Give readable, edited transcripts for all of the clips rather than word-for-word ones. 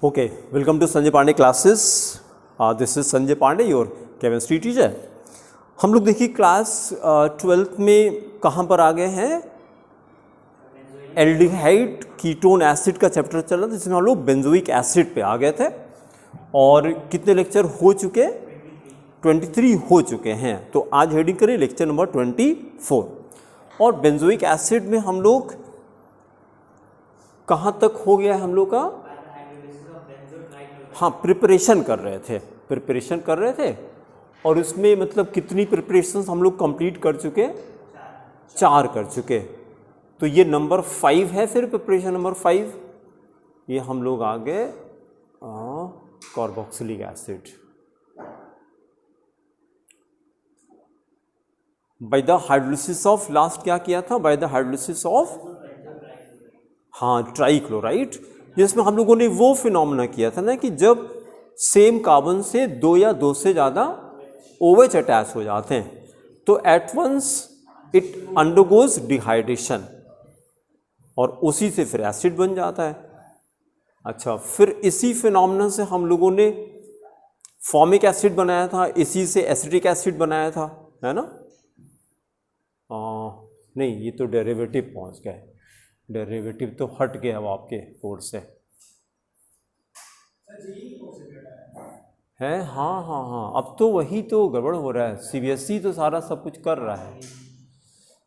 Okay, welcome to Sanjay Pandey classes. This is Sanjay Pandey, your chemistry teacher. हम लोग देखिए क्लास 12th में कहाँ पर आ गए हैं. एल्डिहाइड कीटोन एसिड का चैप्टर चल रहा था, जिसमें हम लोग बेंजोइक एसिड पे आ गए थे. और कितने लेक्चर हो चुके? 23 हो चुके हैं. तो आज हेडिंग करें लेक्चर नंबर 24. और बेंजोइक एसिड में हम लोग कहाँ तक हो गया है हम लोग का? हाँ, प्रिपरेशन कर रहे थे. और उसमें मतलब कितनी प्रिपरेशंस हम लोग कंप्लीट कर चुके? 4 कर चुके. तो ये नंबर 5 है. फिर प्रिपरेशन नंबर 5 ये हम लोग आ गए carboxylic acid. By the hydrolysis of, last क्या किया था? By the hydrolysis of trichloride, जिसमें हम लोगों ने वो फिनोमेना किया था ना कि जब सेम कार्बन से 2 या 2 से ज़्यादा OH अटैच हो जाते हैं तो at once it undergoes dehydration और उसी से फिर एसिड बन जाता है. अच्छा, फिर इसी फिनोमेना से हम लोगों ने फॉर्मिक एसिड बनाया था, इसी से एसिटिक एसिड बनाया था, है ना? नहीं, ये तो डेरिवेटिव पहुंच गए. डेरिवेटिव तो हट गया अब आपके कोर्स से है. हाँ, अब तो वही तो गड़बड़ हो रहा है. CBSE तो सारा सब कुछ कर रहा है.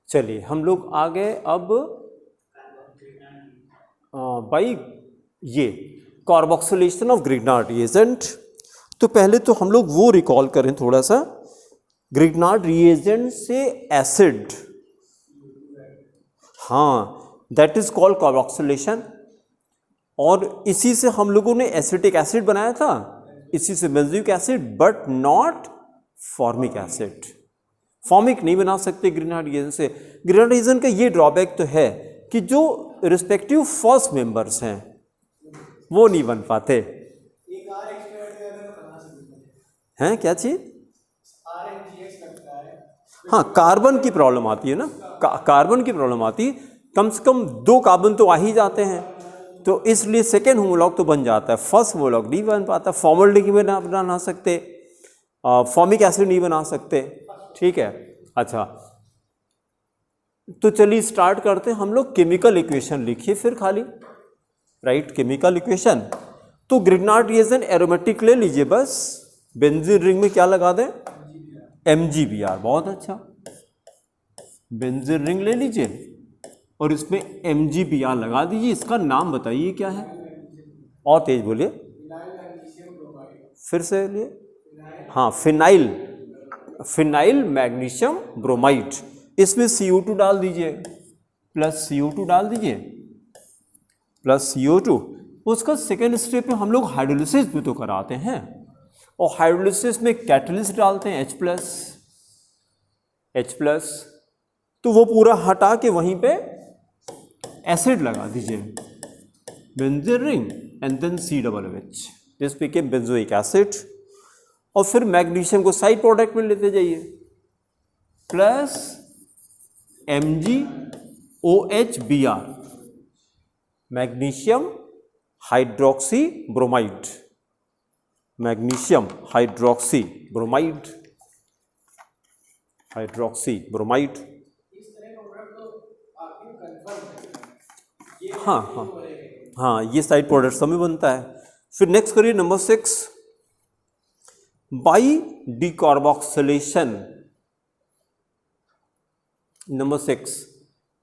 चलिए हम लोग आ गए अब भाई ये कार्बोक्सिलेशन ऑफ ग्रिग्नार्ड रिएजेंट. तो पहले तो हम लोग वो रिकॉल करें थोड़ा सा. ग्रिग्नार्ड रिएजेंट से एसिड, हाँ, दैट इज कॉल्ड कार्बोक्सिलेशन. और इसी से हम लोगों ने एसिटिक एसिड बनाया था, इसी से benzoic acid, but not formic acid. Formic नहीं बना सकते ग्रिग्नार्ड रिएजेंट से. ग्रिग्नार्ड रिएजेंट का ये ड्रॉबैक तो है कि जो रिस्पेक्टिव फर्स्ट मेंबर्स हैं वो नहीं बन पाते हैं. क्या चीज? हाँ, कार्बन की प्रॉब्लम आती है ना. कार्बन की प्रॉब्लम आती है. कम से कम 2 कार्बन तो आ ही जाते हैं, तो इसलिए सेकेंड होमोलॉग तो बन जाता है. फर्स्ट होमोलॉग नहीं बन पाता. फॉर्मल्डिहाइड नहीं बना सकते, फॉर्मिक एसिड नहीं बना सकते. ठीक है. अच्छा, तो चलिए स्टार्ट करते हैं. हम लोग केमिकल इक्वेशन लिखिए फिर खाली, राइट? Chemical equation. तो ग्रिग्नार्ड रिएजेंट एरोमेटिक ले लीजिए बस. बेंजीन रिंग में क्या लगा दें? MgBr. बहुत अच्छा, बेंजीन रिंग ले लीजिए और इसमें MgBr लगा दीजिए. इसका नाम बताइए क्या है? और तेज बोलिए, फिर से लिए. हाँ, फिनाइल मैग्नीशियम ब्रोमाइड. इसमें CO2 डाल दीजिए, प्लस CO2 डाल दीजिए, प्लस CO2. उसका सेकेंड स्टेप पे हम लोग हाइड्रोलिसिस भी तो कराते हैं, और हाइड्रोलिसिस में कैटलिस्ट डालते हैं H+. तो वो पूरा हटा के वहीं पे एसिड लगा दीजिए, benzene ring, and then COOH. This became benzoic acid. और फिर मैग्नीशियम को साइड प्रोडक्ट में लेते जाइए, plus MgOHBr, magnesium hydroxy bromide. Magnesium hydroxy bromide. हाँ, ये साइड प्रोडक्ट सब में बनता है. फिर नेक्स्ट करिए number 6. By decarboxylation. Number 6,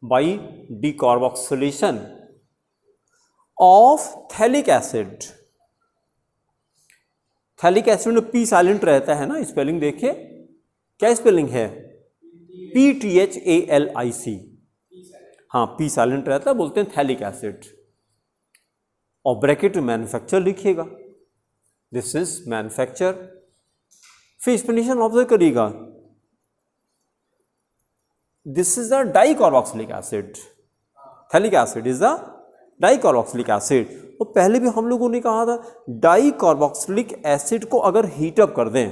by decarboxylation of phthalic acid. Phthalic acid में P साइलेंट रहता है ना. स्पेलिंग देखिए, क्या स्पेलिंग है? PTHALIC. हाँ, P साइलेंट रहता है, बोलते हैं थैलिक एसिड. और ब्रैकेट में मैन्युफैक्चर लिखिएगा. This is manufacture. फिर एक्सप्लेनेशन ऑब्जर्व करिएगा. This is a dicarboxylic acid. Phthalic acid is a dicarboxylic acid. और पहले भी हम लोगों ने कहा था डाइकार्बोक्सिलिक एसिड को अगर हीटअप कर दें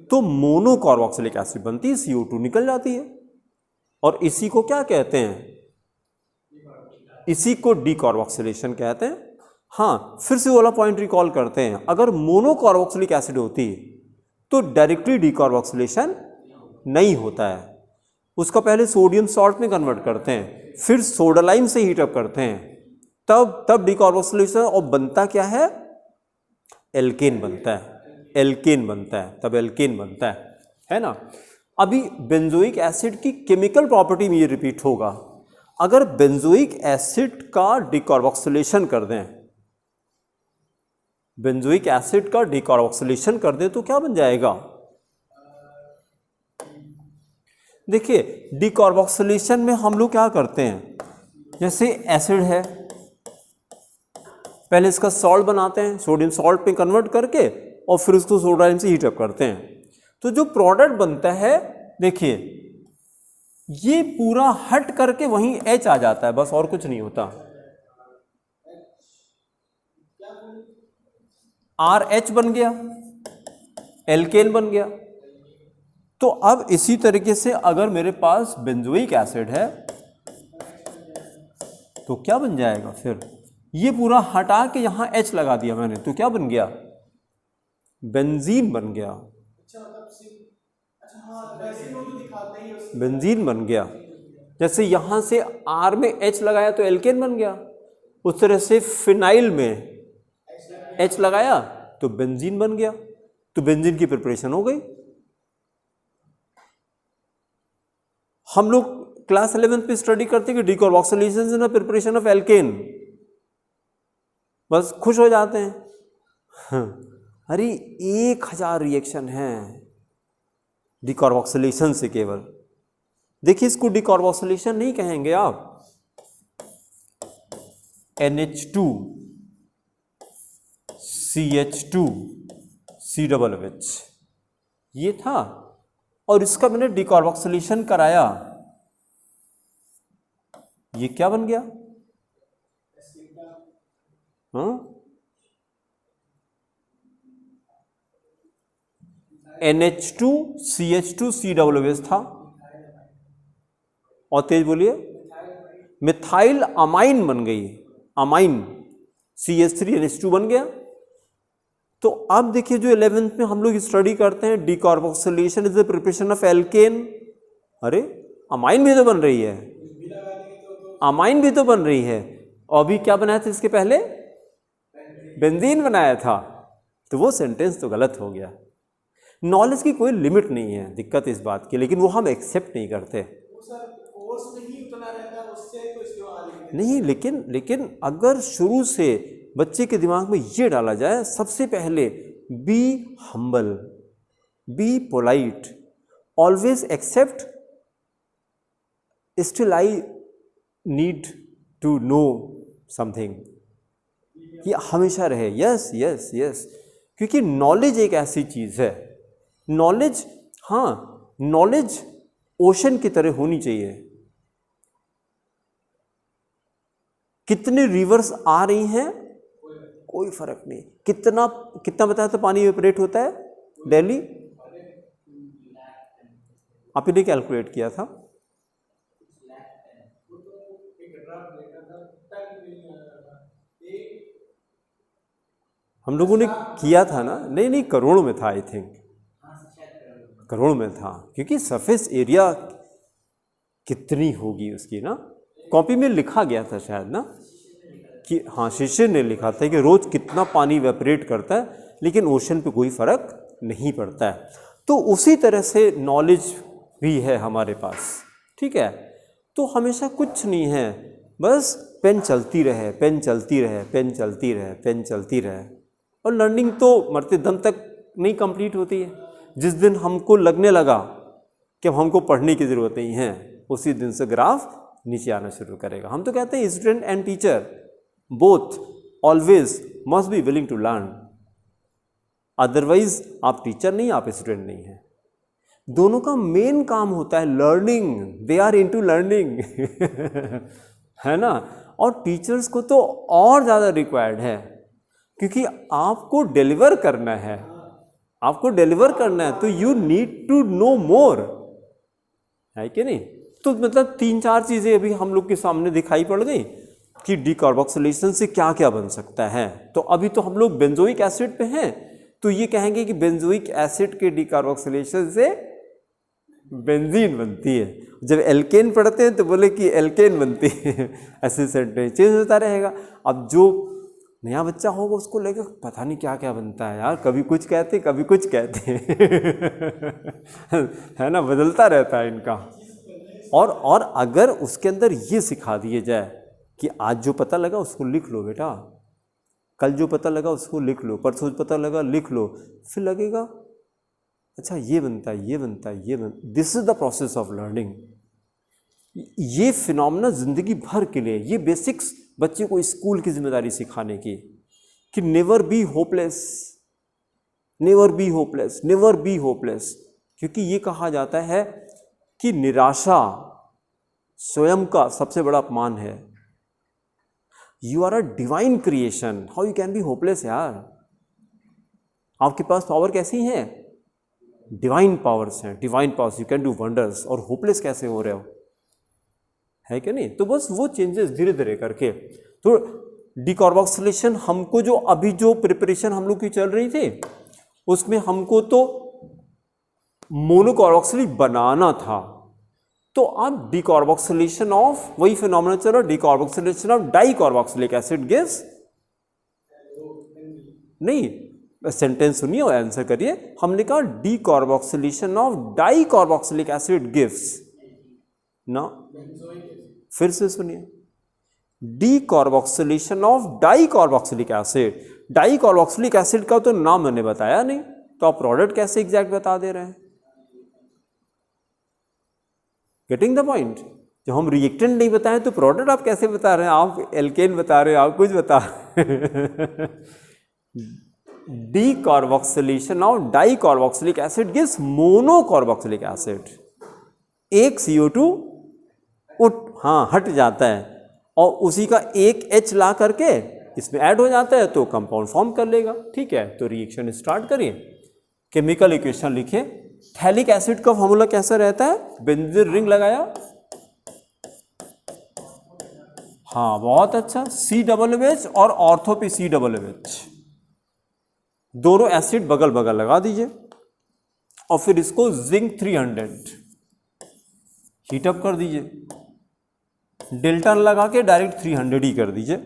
तो मोनोकार्बोक्सिलिक एसिड बनती है, CO2 निकल जाती है. और इसी को क्या कहते हैं? इसी को डीकार्बोक्सिलेशन कहते हैं. हाँ, फिर से वो वाला पॉइंट रिकॉल करते हैं, अगर मोनोकार्बोक्सिलिक एसिड होती तो डायरेक्टली डिकार्बोक्सिलेशन नहीं होता है, उसका पहले सोडियम सॉल्ट में कन्वर्ट करते हैं, फिर सोडा लाइम से हीटअप करते हैं, तब डिकार्बोक्सिलेशन, और बनता क्या है, एल्केन बनता है, एल्केन बनता है, तब एल्केन बनता है ना। अभी बेंजोइक एसिड की केमिकल प्रॉपर्टी में ये रिपीट होगा, अगर बेंजोइक एसिड का डिकार्बोक्सिलेशन कर दें, बेंजोइक एसिड का डिकार्बोक्सिलेशन कर दें तो क्या बन जाएगा, देखिए डिकार्बोक्सिलेशन में हम लोग क्या करते हैं, जैसे एसिड है, पहले इसका सॉल्ट बनाते हैं, सोडियम सॉल्ट पे कन्वर्ट करके, और फिर उसको सोडा लाइम से हीटअप करते हैं, तो जो प्रोडक्ट बनता है, देखिए ये पूरा हट करके वहीं H आ जाता है, बस और कुछ नहीं होता, RH बन गया, एल्केन बन गया। तो अब इसी तरीके से अगर मेरे पास बेंजोइक एसिड है तो क्या बन जाएगा, फिर ये पूरा हटा के यहां H लगा दिया मैंने, तो क्या बन गया, बेंजीन बन गया, बेंजीन बन गया। जैसे यहां से R में H लगाया तो एल्केन बन गया, उस तरह से फिनाइल में H लगाया तो बेंजीन बन गया, तो बेंजीन की प्रिपरेशन हो गई। हम लोग क्लास 11 पे स्टडी करते हैं कि decarboxylation is the preparation of alkene, बस खुश हो जाते हैं। अरे 1000 रिएक्शन है डिकार्बोक्सिलेशन से केवल। देखिए इसको डिकार्बोक्सिलेशन नहीं कहेंगे आप, NH2 CH2 COOH ये था, और इसका मैंने डिकार्बोक्सिलेशन कराया, ये क्या बन गया, हाँ NH2 CH2 COOH था, और तेज बोलिए, मिथाइल अमाइन बन गई, अमाइन CH3NH2 बन गया। तो अब देखिए जो 11th में हम लोग स्टडी करते हैं decarboxylation is the preparation of alkene, अरे अमाइन भी तो बन रही है, अमाइन भी तो बन रही है, और अभी क्या बनाया था इसके पहले, बेंजीन बनाया था, तो वो सेंटेंस तो गलत हो गया। नॉलेज की कोई लिमिट नहीं है, दिक्कत इस बात की, लेकिन वो हम एक्सेप्ट नहीं करते। नहीं, लेकिन अगर शुरू से बच्चे के दिमाग में ये डाला जाए, सबसे पहले be humble, be polite, always accept, still I need to know something, ये हमेशा रहे, यस यस यस, क्योंकि नॉलेज एक ऐसी चीज है, नॉलेज, हाँ नॉलेज ओशन की तरह होनी चाहिए। कितने रिवर्स आ रही हैं कोई फर्क नहीं, कितना बताया था पानी इवेपोरेट होता है डेली, आप ही ने कैलकुलेट किया था, हम लोगों ने किया था ना, नहीं करोड़ों में था, आई थिंक करोड़ में था, क्योंकि सरफेस एरिया कितनी होगी उसकी ना, कॉपी में लिखा गया था शायद ना, कि हाँ शिष्य ने लिखा था कि रोज कितना पानी इवेपोरेट करता है, लेकिन ओशन पे कोई फर्क नहीं पड़ता है। तो उसी तरह से नॉलेज भी है हमारे पास, ठीक है। तो हमेशा कुछ नहीं है, बस पेन चलती रहे, पेन चलती रहे, पेन चलती रहे, पेन चलती रहे, और लर्निंग तो मरते दम तक नहीं कंप्लीट होती है। जिस दिन हमको लगने लगा कि अब हमको पढ़ने की ज़रूरत नहीं है, उसी दिन से ग्राफ नीचे आना शुरू करेगा। हम तो कहते हैं student and teacher both always must be willing to learn, otherwise आप टीचर नहीं, आप स्टूडेंट नहीं हैं। दोनों का मेन काम होता है learning, they are into learning है ना। और टीचर्स को तो और ज़्यादा रिक्वायर्ड है, क्योंकि आपको डिलीवर करना है, आपको डिलीवर करना है, तो यू नीड टू नो मोर, है कि नहीं। तो मतलब 3-4 चीज़ें अभी हम लोग के सामने दिखाई पड़ गई। कि डीकार्बोक्सिलेशन से क्या क्या बन सकता है। तो अभी तो हम लोग बेंजोइक एसिड पे हैं, तो ये कहेंगे कि बेंजोइक एसिड के डीकार्बोक्सिलेशन से बेंजीन बनती है। जब एल्केन पढ़ते हैं तो बोले कि एल्केन बनती है, ऐसे सेंटेंस चेंज होता रहेगा। अब जो नया बच्चा होगा उसको लेकर पता नहीं क्या क्या बनता है यार, कभी कुछ कहते कभी कुछ कहते है ना, बदलता रहता है इनका। और अगर उसके अंदर ये सिखा दिए जाए कि आज जो पता लगा उसको लिख लो बेटा, कल जो पता लगा उसको लिख लो, परसों पता लगा लिख लो, फिर लगेगा अच्छा ये बनता है, ये बनता है, ये बनता। This is the process of learning. ये फिनोमेना जिंदगी भर के लिए, ये बेसिक्स बच्चे को स्कूल की जिम्मेदारी सिखाने की कि never be hopeless, never be hopeless, never be hopeless. क्योंकि ये कहा जाता है कि निराशा स्वयं का सबसे बड़ा अपमान है। You are a divine creation, how you can be hopeless यार। आपके पास पावर कैसी है, डिवाइन पावर्स हैं, divine powers, you can do wonders, और होपलेस कैसे हो रहे हो, है कि नहीं। तो बस वो चेंजेस धीरे धीरे करके। तो डीकार्बोक्सिलेशन हमको जो अभी जो प्रिपरेशन हम लोग की चल रही थी उसमें हमको तो मोनोकार्बोक्सिलिक बनाना था, तो अब डीकार्बोक्सिलेशन ऑफ, वही फिनोमेना चलो, decarboxylation of dicarboxylic acid gives, नहीं सेंटेंस सुनिए और आंसर करिए। हमने कहा decarboxylation of dicarboxylic acid gives ना, फिर से सुनिए, decarboxylation of dicarboxylic acid. Dicarboxylic acid का तो नाम मैंने बताया नहीं, तो आप प्रोडक्ट कैसे एग्जैक्ट बता दे रहे हैं। Getting the point. जब हम रिएक्टेंट नहीं बताएं तो प्रोडक्ट आप कैसे बता रहे हैं, आप एल्केन बता रहे हैं, आप कुछ बता रहे हैं। Decarboxylation of dicarboxylic acid gives monocarboxylic acid. एक CO2 हट जाता है और उसी का एक H ला करके इसमें ऐड हो जाता है तो कंपाउंड फॉर्म कर लेगा। ठीक है, तो रिएक्शन स्टार्ट करिए, केमिकल इक्वेशन लिखिए। थैलिक एसिड का फॉर्मूला कैसा रहता है, बेंजीन रिंग लगाया, हाँ बहुत अच्छा, COOH और ऑर्थो पे COOH, दोनों एसिड बगल बगल लगा दीजिए और फिर इसको जिंक 300 हीटअप कर दीजिए, डेल्टा लगा के डायरेक्ट 300 ही कर दीजिए,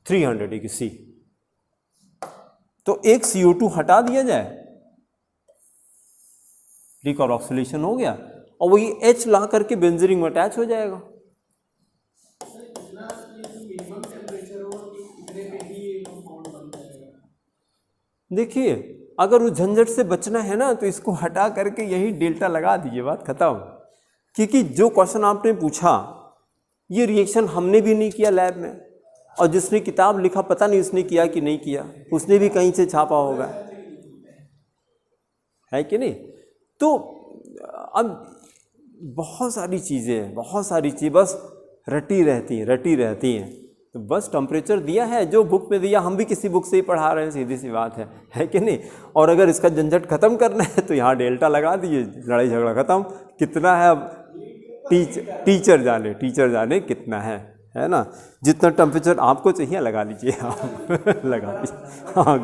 300 की C। तो एक CO2 हटा दिया जाए, डीकार्बोक्सिलेशन हो गया, और वही H ला करके बेंजीन में अटैच हो जाएगा। देखिए अगर उस झंझट से बचना है ना तो इसको हटा करके यही डेल्टा लगा दीजिए, बात खत्म। क्योंकि जो क्वेश्चन आपने पूछा ये रिएक्शन हमने भी नहीं किया लैब में, और जिसने किताब लिखा पता नहीं उसने किया कि नहीं किया, उसने भी कहीं से छापा होगा, है कि नहीं। तो अब बहुत सारी चीज़ें बस रटी रहती हैं। तो बस टेम्परेचर दिया है जो बुक में दिया, हम भी किसी बुक से ही पढ़ा रहे हैं, सीधी सी बात है कि नहीं। और अगर इसका झंझट खत्म करना है तो यहाँ डेल्टा लगा दीजिए, लड़ाई झगड़ा खत्म। कितना है अब टीचर जाने कितना है ना। जितना टेम्परेचर आपको चाहिए लगा लीजिए आप लगा लीजिए हाँ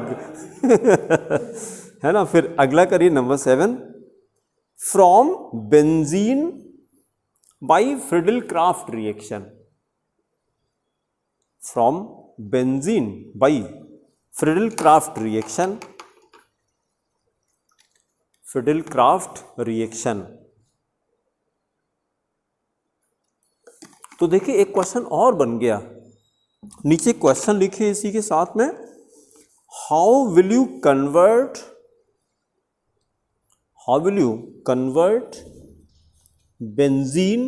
है ना। फिर अगला करिए number 7, from benzene by Friedel-craft reaction. From benzene by Friedel-craft reaction. तो देखिए एक क्वेश्चन और बन गया, नीचे क्वेश्चन लिखे इसी के साथ में, how will you convert benzene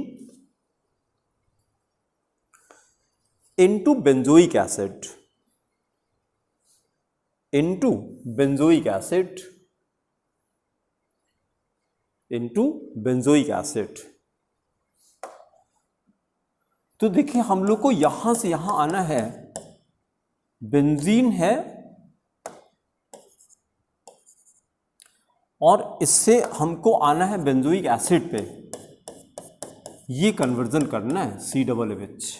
into benzoic acid, तो देखिए हम लोग को यहां से यहां आना है, बेंजीन है और इससे हमको आना है बेंजोइक एसिड पे। ये कन्वर्जन करना है COOH,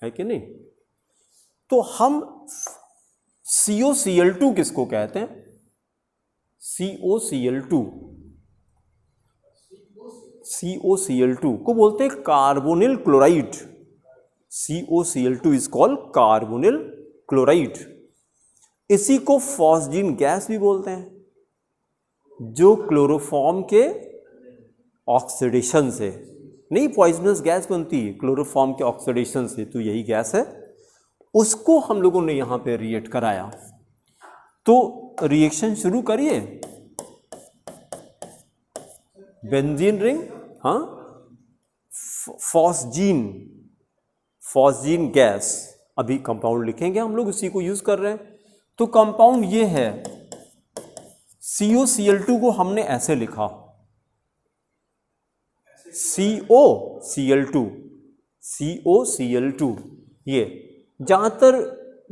है कि नहीं? तो हम COCl2 किसको कहते हैं? COCl2 को बोलते हैं carbonyl chloride. COCl2 is called carbonyl chloride. इसी को फॉस्जीन गैस भी बोलते हैं, जो क्लोरोफॉर्म के ऑक्सीडेशन से, नहीं पॉइजनस गैस बनती है क्लोरोफॉर्म के ऑक्सीडेशन से, तो यही गैस है, उसको हम लोगों ने यहां पे रिएक्ट कराया। तो रिएक्शन शुरू करिए। बेंजीन रिंग, हाँ, फॉस्जीन गैस, अभी कंपाउंड लिखेंगे हम लोग, उसी को यूज कर रहे हैं। तो कंपाउंड ये है, COCl2 को हमने ऐसे लिखा, COCl2, ये ज्यादातर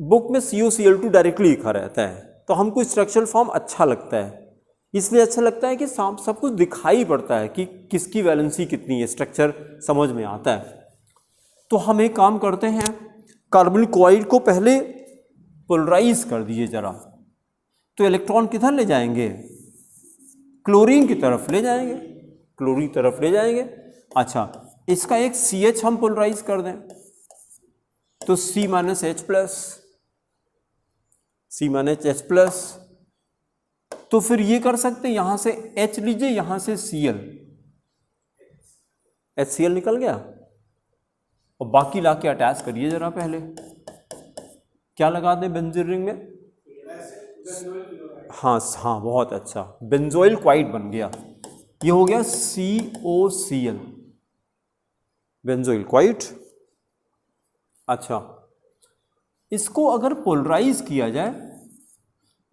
बुक में COCl2 डायरेक्टली लिखा रहता है, तो हमको स्ट्रक्चरल फॉर्म अच्छा लगता है, इसलिए अच्छा लगता है कि सब कुछ दिखाई पड़ता है कि किसकी वैलेंसी कितनी है, स्ट्रक्चर समझ में आता है। तो हम एक काम करते हैं, कार्बोनिल क्लोराइड को पहले पोलराइज कर दीजिए जरा, तो इलेक्ट्रॉन किधर ले जाएंगे? क्लोरीन की तरफ ले जाएंगे, क्लोरीन की तरफ ले जाएंगे। अच्छा, इसका एक CH हम पोलराइज कर दें, तो C-H+, तो फिर ये कर सकते हैं, यहां से H लीजिए, यहां से Cl, HCl निकल गया, और बाकी लाके अटैच करिए जरा। पहले क्या लगा दें बेंजीन रिंग में? हाँ हाँ, बहुत अच्छा, बेंजोइल क्वाइट बन गया, ये हो गया COCl, बेंजोइल क्वाइट। अच्छा, इसको अगर पोलराइज किया जाए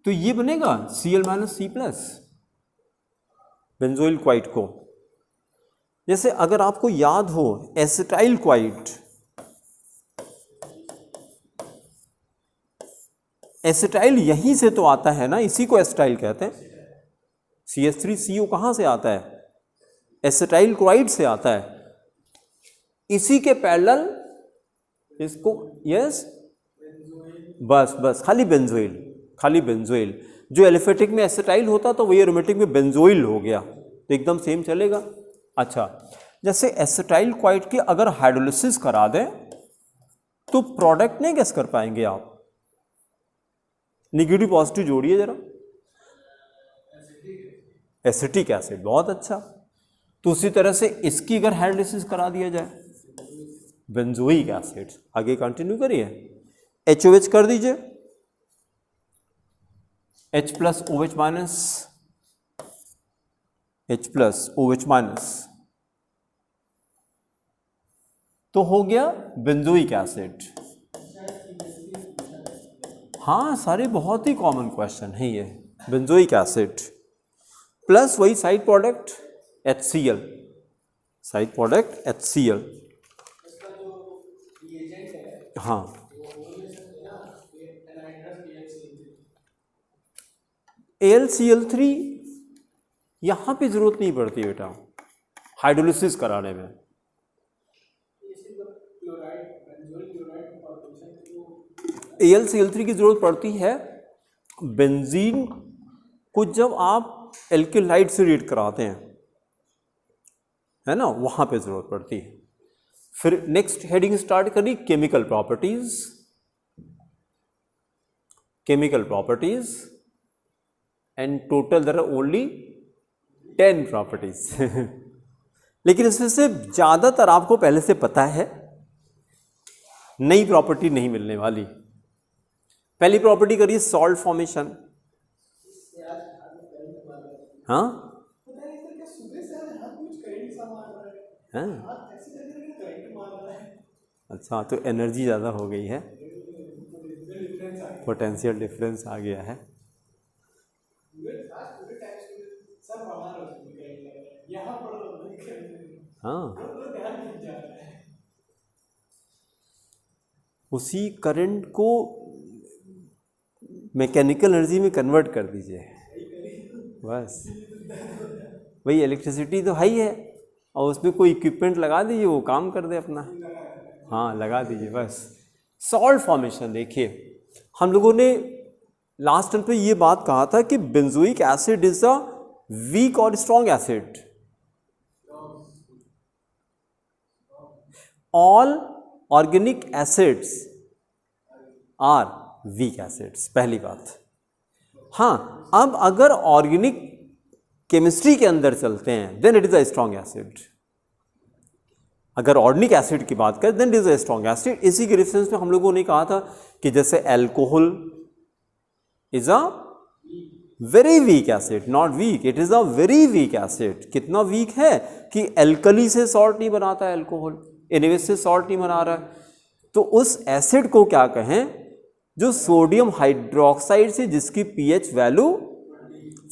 तो ये बनेगा Cl-C+, बेंजोइल क्वाइट को। जैसे अगर आपको याद हो एसिटाइल क्वाइट, एसिटाइल यहीं से तो आता है ना, इसी को एसिटाइल कहते हैं। CH3CO कहां से आता है? एसिटाइल क्लोराइड से आता है। इसी के पैरेलल इसको, यस, बस खाली बेंजोइल, जो एलिफेटिक में एसिटाइल होता तो वही एरोमेटिक में बेंजोइल हो गया, तो एकदम सेम चलेगा। अच्छा, जैसे एसिटाइल क्वाइट की अगर हाइड्रोलिसिस करा दें तो प्रोडक्ट नहीं गेस कर पाएंगे आप? नेगेटिव पॉजिटिव जोड़िए जरा, एसिटिक एसिड, बहुत अच्छा। तो उसी तरह से इसकी अगर हाइड्रोलिसिस करा दिया जाए, बेंजोइक एसिड। आगे कंटिन्यू करिए, HOH कर दीजिए, H+OH-, तो हो गया बेंजोइक एसिड। हाँ, सारे बहुत ही कॉमन क्वेश्चन है ये। बेंजोइक एसिड प्लस वही साइड प्रोडक्ट HCl, हाँ, AlCl3 यहां पे जरूरत नहीं पड़ती बेटा हाइड्रोलिसिस कराने में। AlCl3 की जरूरत पड़ती है बेंजीन को जब आप एल्केलाइड से रिएक्ट कराते हैं, है ना, वहां पे जरूरत पड़ती है। फिर नेक्स्ट हेडिंग स्टार्ट करी, chemical properties, and total there are only 10 properties. लेकिन इसमें से ज्यादातर आपको पहले से पता है, नई प्रॉपर्टी नहीं मिलने वाली। पहली प्रॉपर्टी करिए सॉल्ट फॉर्मेशन। हाँ, अच्छा, तो एनर्जी ज़्यादा हो गई है, पोटेंशियल डिफरेंस आ गया है। हाँ, उसी करंट को मैकेनिकल एनर्जी में कन्वर्ट कर दीजिए बस। भाई इलेक्ट्रिसिटी तो है ही है, और उसमें कोई इक्विपमेंट लगा दीजिए वो काम कर दे अपना। हाँ लगा दीजिए बस। सॉल्ट फॉर्मेशन देखिए, हम लोगों ने लास्ट टाइम पे ये बात कहा था कि benzoic acid is a weak और strong acid. All organic acids are weak acids, पहली बात। हाँ, अब अगर ऑर्गेनिक केमिस्ट्री के अंदर चलते हैं then it is a strong acid. अगर ऑर्गेनिक एसिड की बात करें then it is a strong acid. इसी के रेफरेंस में हम लोगों ने कहा था कि जैसे alcohol is a very weak acid, not weak, it is a very weak acid. कितना वीक है कि एल्कली से सॉल्ट नहीं बनाता है अल्कोहल, एनएच से सॉल्ट नहीं बना रहा है। तो उस एसिड को क्या कहें जो सोडियम हाइड्रोक्साइड से जिसकी पीएच वैल्यू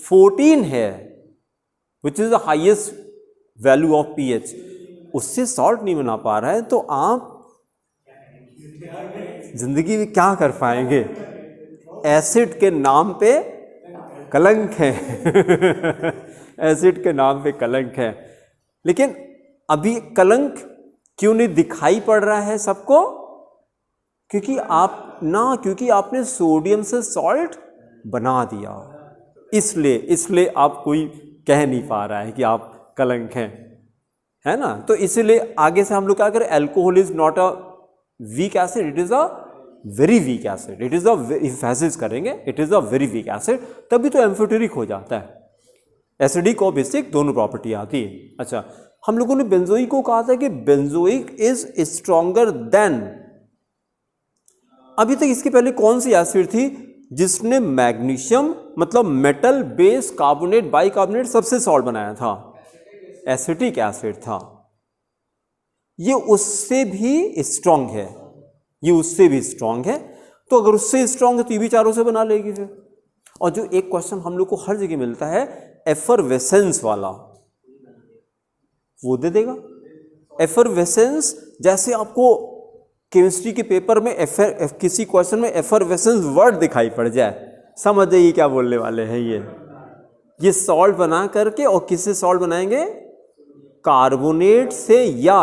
14 है, which is the highest value of pH, उससे सॉल्ट नहीं बना पा रहा है, तो आप जिंदगी में क्या कर पाएंगे? एसिड के नाम पे कलंक है एसिड के नाम पे कलंक है। लेकिन अभी कलंक क्यों नहीं दिखाई पड़ रहा है सबको? क्योंकि आपने सोडियम से सॉल्ट बना दिया, इसलिए आप कोई कह नहीं पा रहा है कि आप कलंक हैं, है ना। तो इसीलिए आगे से हम लोग क्या करें, alcohol is not a weak acid, it is a very weak acid, it is a emphasis करेंगे, it is a very weak acid, तभी तो एम्फोटेरिक हो जाता है। एसिडिक और बेसिक दोनों प्रॉपर्टी आती है। अच्छा, हम लोगों ने बेंजोइक को कहा था कि बेंजोइक इज स्ट्रॉन्गर देन, अभी तक इसके पहले कौन सी एसिड थी जिसने मैग्नीशियम मतलब मेटल बेस कार्बोनेट बाइकार्बोनेट सबसे सॉल्ट बनाया था? एसिटिक एसिड था। ये उससे भी स्ट्रांग है, ये उससे भी स्ट्रांग है। तो अगर उससे स्ट्रांग है तो ये भी चारों से बना लेगी फिर। और जो एक क्वेश्चन हम लोग को हर जगह मिलता है एफरवेसेंस वाला, वो दे देगा। एफरवेसेंस, जैसे आपको केमिस्ट्री के पेपर में किसी क्वेश्चन में एफरवेसेंस वर्ड दिखाई पड़ जाए, समझ जाइए क्या बोलने वाले हैं। ये सॉल्ट बना करके, और किससे सॉल्ट बनाएंगे? कार्बोनेट से या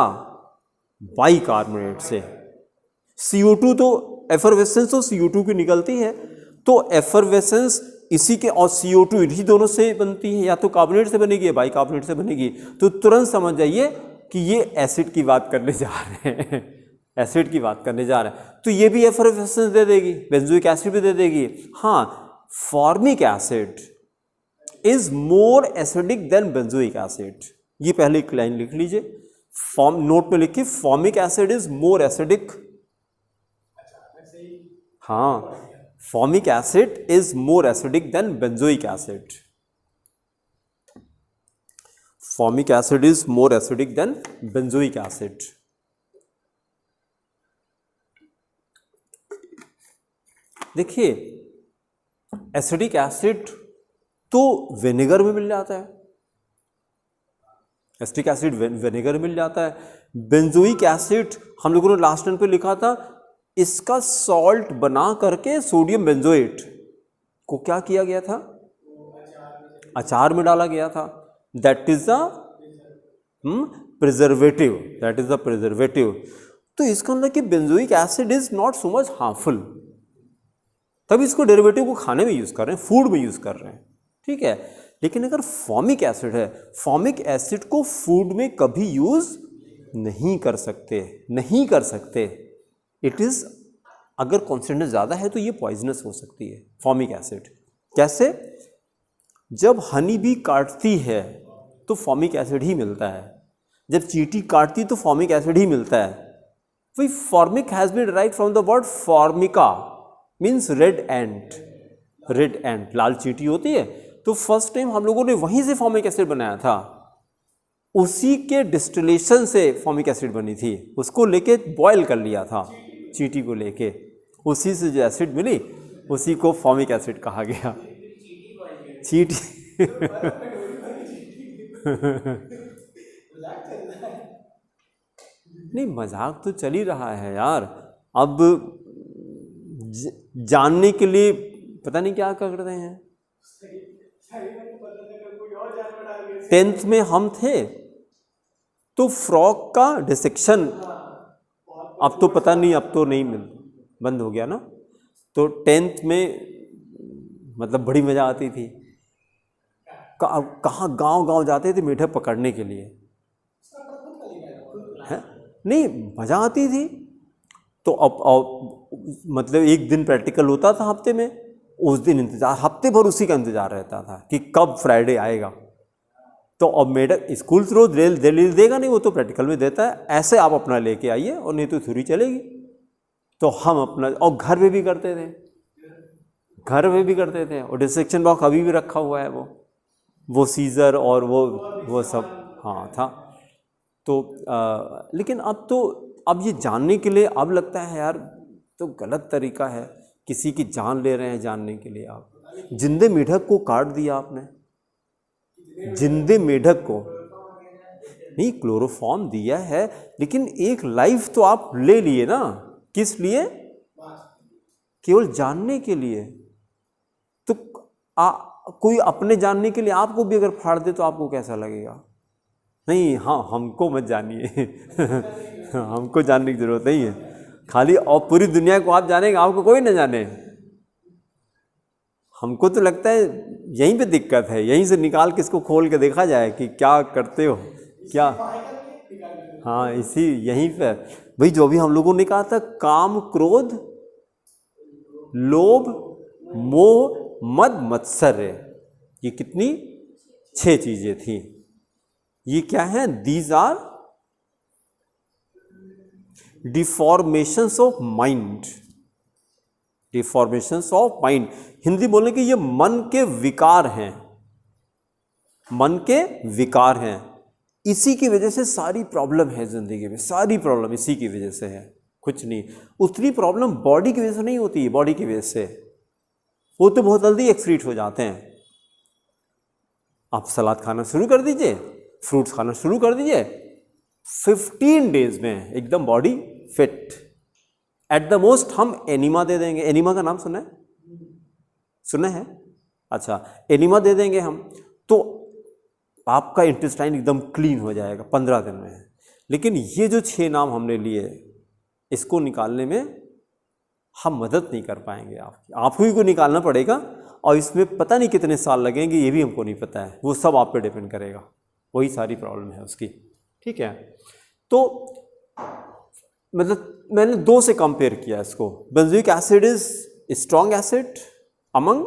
बाइकार्बोनेट से। CO2 तो एफरवेसेंस तो CO2 की निकलती है, तो एफरवेसेंस इसी के और CO2 इन्हीं दोनों से बनती है, या तो कार्बोनेट से बनेगी या बाइकार्बोनेट से बनेगी। तो तुरंत समझ जाइए कि ये एसिड की बात करने जा रहे हैं एसिड की बात करने जा रहे हैं। तो ये भी एफरवेसेंस दे देगी, बेंजोइक एसिड भी दे देगी। हाँ, formic acid is more acidic than benzoic acid. ये पहले एक लाइन लिख लीजिए, फॉर्म नोट में लिखिए, formic acid is more acidic. हाँ, formic acid is more acidic than benzoic acid. Formic acid is more acidic than benzoic acid. देखिए, acidic acid तो विनेगर में मिल जाता है, एसिटिक एसिड विनेगर मिल जाता है। बेंजोइक एसिड हम लोगों ने लास्ट टाइम पे लिखा था, इसका सॉल्ट बना करके सोडियम बेंजोएट को क्या किया गया था? अचार में डाला गया था। That is the preservative, that is the preservative. तो इसका मतलब कि benzoic acid is not so much harmful, तब इसको डेरिवेटिव को खाने में यूज कर रहे हैं, फूड में यूज कर रहे हैं, ठीक है। लेकिन अगर फॉर्मिक एसिड है, फॉर्मिक एसिड को फूड में कभी यूज नहीं कर सकते। इट इज, अगर कॉन्सेंट्रेशन ज्यादा है तो ये पॉइजनस हो सकती है फॉर्मिक एसिड। कैसे? जब हनी बी काटती है तो फॉर्मिक एसिड ही मिलता है, जब चींटी काटती तो फॉर्मिक एसिड ही मिलता है। वही formic has been derived from the word formica, means red ant, लाल चींटी होती है। तो फर्स्ट टाइम हम लोगों ने वहीं से फॉर्मिक एसिड बनाया था, उसी के डिस्टिलेशन से फॉर्मिक एसिड बनी थी। उसको लेके बॉयल कर लिया था चींटी को लेके, उसी से जो एसिड मिली उसी को फॉर्मिक एसिड कहा गया। चींटी नहीं, मजाक तो चल ही रहा है यार। अब जानने के लिए पता नहीं क्या कर रहे हैं। 10th में हम थे तो फ्रॉग का डिसेक्शन, अब तो पता नहीं, अब तो नहीं बंद हो गया ना। तो 10th में मतलब बड़ी मजा आती थी, कहाँ गांव जाते थे मेढक पकड़ने के लिए, है नहीं, मजा आती थी। तो अब मतलब एक दिन प्रैक्टिकल होता था हफ्ते में, उस दिन इंतजार, हफ्ते भर उसी का इंतजार रहता था कि कब फ्राइडे आएगा। तो अब मेढक स्कूल से रोज डेली देगा नहीं, वो तो प्रैक्टिकल में देता है, ऐसे आप अपना लेके आइए और नहीं तो थ्योरी चलेगी। तो हम अपना, और घर में भी करते थे, घर में भी करते थे, और डिसेक्शन बॉक्स अभी भी रखा हुआ है, वो सीजर और वो सब हाँ था। तो लेकिन अब ये जानने के लिए अब लगता है यार तो गलत तरीका है, किसी की जान ले रहे हैं जानने के लिए। आप जिंदे मेढक को काट दिया आपने, जिंदे मेढक को नहीं, क्लोरोफॉर्म दिया है, लेकिन एक लाइफ तो आप ले लिए ना, किस लिए? केवल जानने के लिए। तो कोई अपने जानने के लिए आपको भी अगर फाड़ दे तो आपको कैसा लगेगा? नहीं, हाँ हमको मत जानिए हमको जानने की जरूरत नहीं है, खाली और पूरी दुनिया को आप जानेंगे, आपको कोई ना जाने। हमको तो लगता है यहीं पे दिक्कत है, यहीं से निकाल के इसको खोल के देखा जाए कि क्या करते हो क्या। हाँ इसी यहीं पे भाई, जो भी हम लोगों ने कहा था, काम क्रोध लोभ मोह मद मत्सर्य, ये कितनी 6 चीजें थी। ये क्या है? These are deformations of mind, deformations of mind. Hindi बोलने के ये मन के विकार हैं, मन के विकार हैं। इसी की वजह से सारी प्रॉब्लम है जिंदगी में, सारी प्रॉब्लम इसी की वजह से है, कुछ नहीं। उतनी प्रॉब्लम बॉडी की वजह से नहीं होती है, बॉडी की वजह से वो तो बहुत जल्दी एक्सक्रीट हो जाते हैं। आप सलाद खाना शुरू कर दीजिए, फ्रूट्स खाना शुरू कर दीजिए, 15 डेज में एकदम body fit. At the most हम एनीमा दे देंगे, एनीमा का नाम सुना है? सुना है? अच्छा, एनीमा दे देंगे हम तो आपका इंटेस्टाइन एकदम क्लीन हो जाएगा 15 दिन में। लेकिन ये जो 6 नाम हमने लिए, इसको निकालने में हम मदद नहीं कर पाएंगे आपकी, आप ही को निकालना पड़ेगा, और इसमें पता नहीं कितने साल लगेंगे, ये भी हमको नहीं पता है, वो सब आप पे डिपेंड करेगा, वही सारी प्रॉब्लम है उसकी। ठीक है, तो मतलब मैंने 2 से कंपेयर किया इसको। Benzoic acid is strong acid among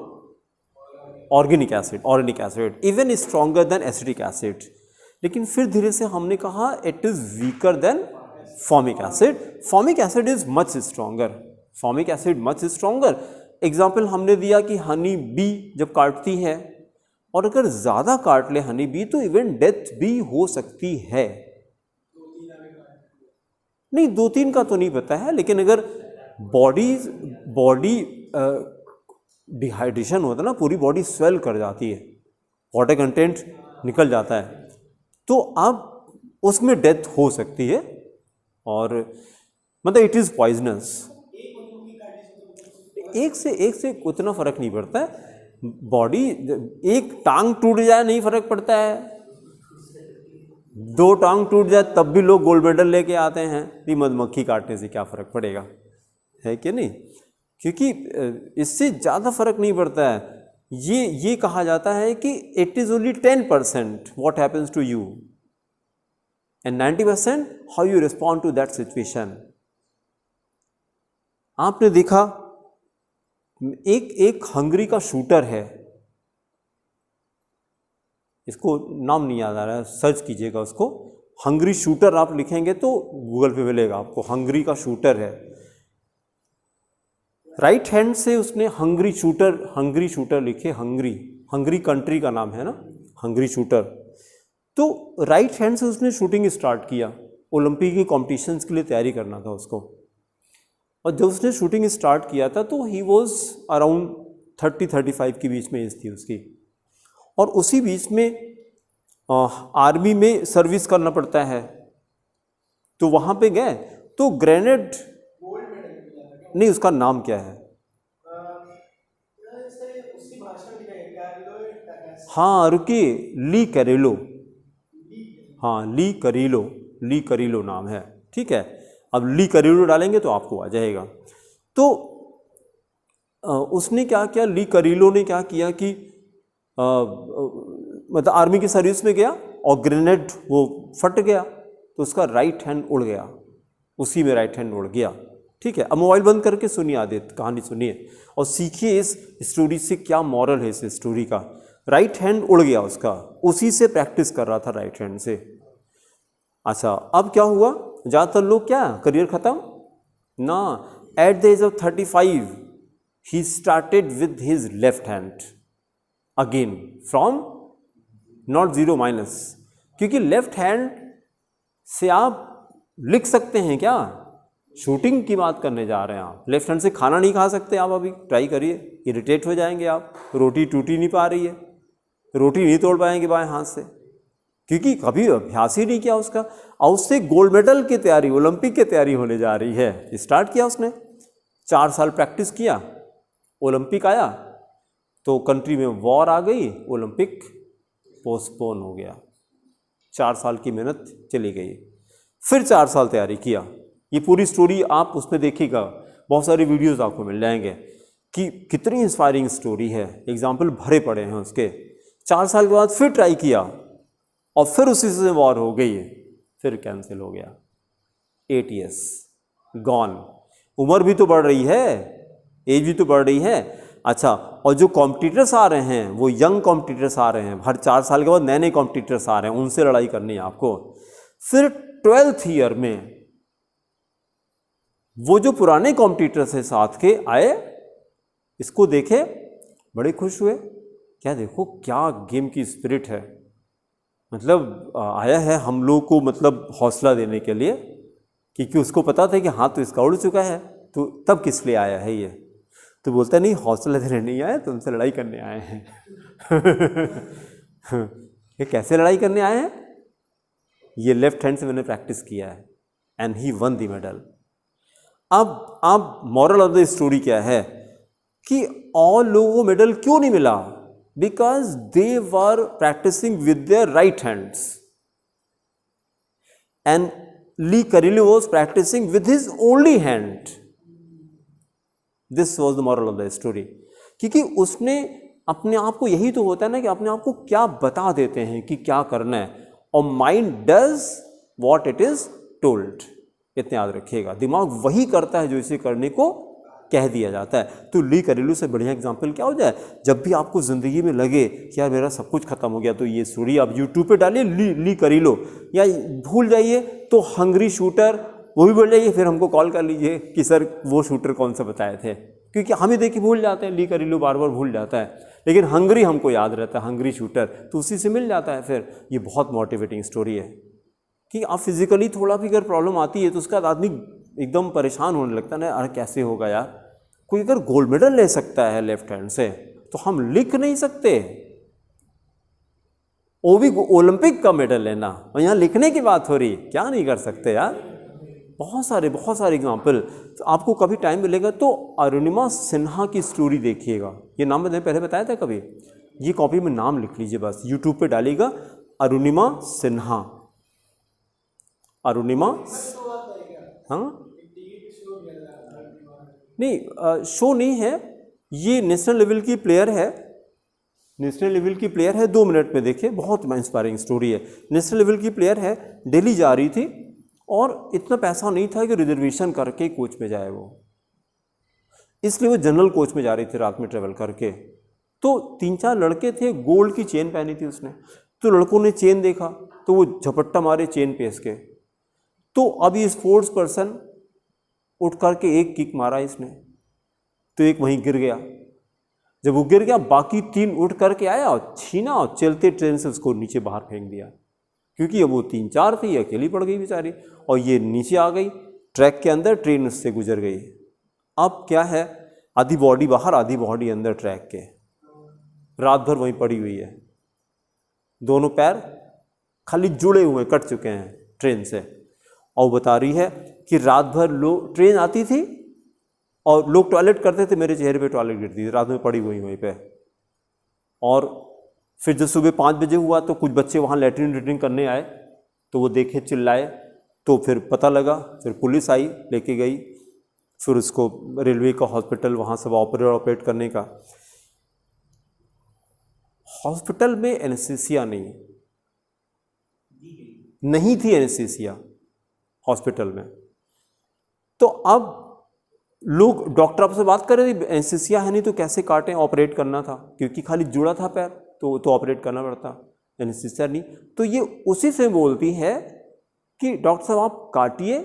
organic acid, even stronger than acetic acid. लेकिन फिर धीरे से हमने कहा it is weaker then formic acid, formic acid is much stronger, formic acid much stronger. Example हमने दिया कि हनी बी जब काटती है, और अगर ज़्यादा काट ले हनी बी तो इवन डेथ भी हो सकती है। नहीं, 2-3 का तो नहीं पता है, लेकिन अगर बॉडी डिहाइड्रेशन होता है ना, पूरी बॉडी स्वेल कर जाती है, वाटर कंटेंट निकल जाता है, तो अब उसमें डेथ हो सकती है, और मतलब इट इज़ पॉइजनस। एक से उतना फर्क नहीं पड़ता है, बॉडी एक टांग टूट जाए नहीं फर्क पड़ता है, 2 टांग टूट जाए तब भी लोग गोल्ड मेडल लेके आते हैं, कि मधुमक्खी काटने से क्या फर्क पड़ेगा, है कि नहीं? क्योंकि इससे ज़्यादा फर्क नहीं पड़ता है। ये कहा जाता है कि it is only 10% what happens to you and 90% how you respond to that situation. आपने देखा एक हंगरी का शूटर है, इसको नाम नहीं याद आ रहा है, सर्च कीजिएगा उसको, हंगरी शूटर आप लिखेंगे तो गूगल पे मिलेगा आपको, हंगरी का शूटर है। राइट हैंड से उसने हंगरी शूटर लिखे, हंगरी कंट्री का नाम है ना, हंगरी शूटर। तो राइट हैंड से उसने शूटिंग स्टार्ट किया, ओलंपिक के कॉम्पिटिशन्स के लिए तैयारी करना था उसको, और जब उसने शूटिंग स्टार्ट किया था तो ही वॉज अराउंड 30-35 के बीच में एज थी उसकी, और उसी बीच में आर्मी में सर्विस करना पड़ता है। तो वहाँ पे गए तो ग्रेनेड, नहीं उसका नाम क्या है, हाँ रुकिए, ली कैरिलो, हाँ ली करीलो नाम है, ठीक है। अब ली करीलो डालेंगे तो आपको आ जाएगा। तो उसने क्या किया, ली करीलो ने क्या किया कि मतलब आर्मी की सर्विस में गया और ग्रेनेड वो फट गया तो उसका राइट हैंड उड़ गया, उसी में राइट हैंड उड़ गया, ठीक है। अब मोबाइल बंद करके सुनिए आदित्य, कहानी सुनिए और सीखिए इस स्टोरी से क्या मॉरल है इस स्टोरी का। राइट हैंड उड़ गया उसका, उसी से प्रैक्टिस कर रहा था राइट हैंड से। अच्छा अब क्या हुआ, ज़्यादातर लोग क्या करियर ख़त्म ना, at the age of 35 he started with his left hand again from not zero minus, क्योंकि लेफ्ट हैंड से आप लिख सकते हैं क्या, शूटिंग की बात करने जा रहे हैं आप, लेफ्ट हैंड से खाना नहीं खा सकते आप, अभी ट्राई करिए, इरिटेट हो जाएंगे आप, रोटी टूटी नहीं पा रही है, रोटी नहीं तोड़ पाएंगे बाएं हाथ से, क्योंकि कभी अभ्यास ही नहीं किया उसका। और उससे गोल्ड मेडल की तैयारी, ओलंपिक की तैयारी होने जा रही है, स्टार्ट किया उसने, 4 साल प्रैक्टिस किया, ओलंपिक आया तो कंट्री में वॉर आ गई, ओलंपिक पोस्टपोन हो गया, 4 साल की मेहनत चली गई, फिर 4 साल तैयारी किया। ये पूरी स्टोरी आप उसमें देखिएगा, बहुत सारे वीडियोस आपको मिल जाएंगे कि कितनी इंस्पायरिंग स्टोरी है, एग्जाम्पल भरे पड़े हैं उसके। 4 साल के बाद फिर ट्राई किया और फिर उसी से वॉर हो गई, फिर कैंसिल हो गया, 8 years गॉन। उम्र भी तो बढ़ रही है, एज भी तो बढ़ रही है। अच्छा, और जो कॉम्पिटिटर्स आ रहे हैं वो यंग कॉम्पिटिटर्स आ रहे हैं, हर 4 साल के बाद नए नए कॉम्पिटिटर्स आ रहे हैं, उनसे लड़ाई करनी है आपको। फिर 12th ईयर में वो जो पुराने कॉम्पिटिटर्स है साथ के आए, इसको देखे, बड़े खुश हुए, क्या देखो क्या गेम की स्पिरिट है, मतलब आया है हम लोग को मतलब हौसला देने के लिए, क्योंकि उसको पता था कि हाँ तो इसका उड़ चुका है, तो तब किस लिए आया है ये, तो बोलता नहीं हौसला देने नहीं आए, तुमसे लड़ाई करने आए हैं। ये कैसे लड़ाई करने आए हैं, ये लेफ्ट हैंड से मैंने प्रैक्टिस किया है and he one the medal. अब मॉरल ऑफ द स्टोरी क्या है कि और लोगों को मेडल क्यों नहीं मिला, because they were practising with their right hands and Lee Carilo was practising with his only hand. This was the moral of the story, क्योंकि उसने अपने आप को, यही तो होता है ना कि अपने आप को क्या बता देते हैं कि क्या करना है, और mind does what it is told, इतना याद रखिएगा, दिमाग वही करता है जो इसे करने को कह दिया जाता है। तो ली करीलो से बढ़िया एग्जाम्पल क्या हो जाए, जब भी आपको ज़िंदगी में लगे कि यार मेरा सब कुछ खत्म हो गया, तो ये स्टोरी आप यूट्यूब पे डालिए, ली करीलो, या भूल जाइए तो हंग्री शूटर, वो भी बोल जाइए, फिर हमको कॉल कर लीजिए कि सर वो शूटर कौन सा बताए थे, क्योंकि हम ही देखिए भूल जाते हैं, ली करीलो बार बार भूल जाता है, लेकिन हंग्री हमको याद रहता है, हंग्री शूटर, तो उसी से मिल जाता है। फिर ये बहुत मोटिवेटिंग स्टोरी है कि आप फिजिकली थोड़ा भी अगर प्रॉब्लम आती है तो उसका आदमी एकदम परेशान होने लगता है ना, अरे कैसे होगा यार, कोई अगर गोल्ड मेडल ले सकता है लेफ्ट हैंड से तो हम लिख नहीं सकते, वो भी ओलंपिक का मेडल लेना, और यहाँ लिखने की बात हो रही, क्या नहीं कर सकते यार। बहुत सारे एग्जाम्पल, तो आपको कभी टाइम मिलेगा तो अरुणिमा सिन्हा की स्टोरी देखिएगा, ये नाम मैंने पहले बताया था कभी, ये कॉपी में नाम लिख लीजिए, बस यूट्यूब पे डालिएगा अरुणिमा सिन्हा, अरुणिमा, हाँ नहीं शो नहीं है, ये नेशनल लेवल की प्लेयर है, नेशनल लेवल की प्लेयर है, 2 मिनट में देखिए, बहुत इंस्पायरिंग स्टोरी है। नेशनल लेवल की प्लेयर है, दिल्ली जा रही थी और इतना पैसा नहीं था कि रिजर्वेशन करके कोच में जाए वो, इसलिए वो जनरल कोच में जा रही थी रात में ट्रेवल करके। तो 3-4 लड़के थे, गोल्ड की चेन पहनी थी उसने, तो लड़कों ने चेन देखा तो वो झपट्टा मारे चेन पेस के, तो अब ये स्पोर्ट्स पर्सन उठ करके एक किक मारा इसने, तो एक वहीं गिर गया, जब वो गिर गया बाकी 3 उठ करके आया और छीना और चलते ट्रेन से उसको नीचे बाहर फेंक दिया, क्योंकि अब वो 3-4 थी, अकेली पड़ गई बेचारी, और ये नीचे आ गई ट्रैक के अंदर, ट्रेन उससे गुजर गई। अब क्या है, आधी बॉडी बाहर आधी बॉडी अंदर ट्रैक के, रात भर वहीं पड़ी हुई है, दोनों पैर खाली जुड़े हुए, कट चुके हैं ट्रेन से, और बता रही है कि रात भर ट्रेन आती थी और लोग टॉयलेट करते थे, मेरे चेहरे पे टॉयलेट गिरती थी, रात में पड़ी हुई वहीं पे। और फिर जब सुबह 5 बजे हुआ तो कुछ बच्चे वहाँ लैट्रिन करने आए, तो वो देखे, चिल्लाए, तो फिर पता लगा, फिर पुलिस आई, लेके गई, फिर उसको रेलवे का हॉस्पिटल, वहाँ सब ऑपरेट करने का। हॉस्पिटल में एनेस्थीसिया नहीं थी एनेस्थीसिया हॉस्पिटल में। तो अब लोग, डॉक्टर आपसे बात कर रहे थे, एनेस्थीसिया है नहीं तो कैसे काटें, ऑपरेट करना था, क्योंकि खाली जुड़ा था पैर, तो ऑपरेट करना पड़ता, एनेस्थीसिया नहीं। तो ये उसी से बोलती है कि डॉक्टर साहब आप काटिए।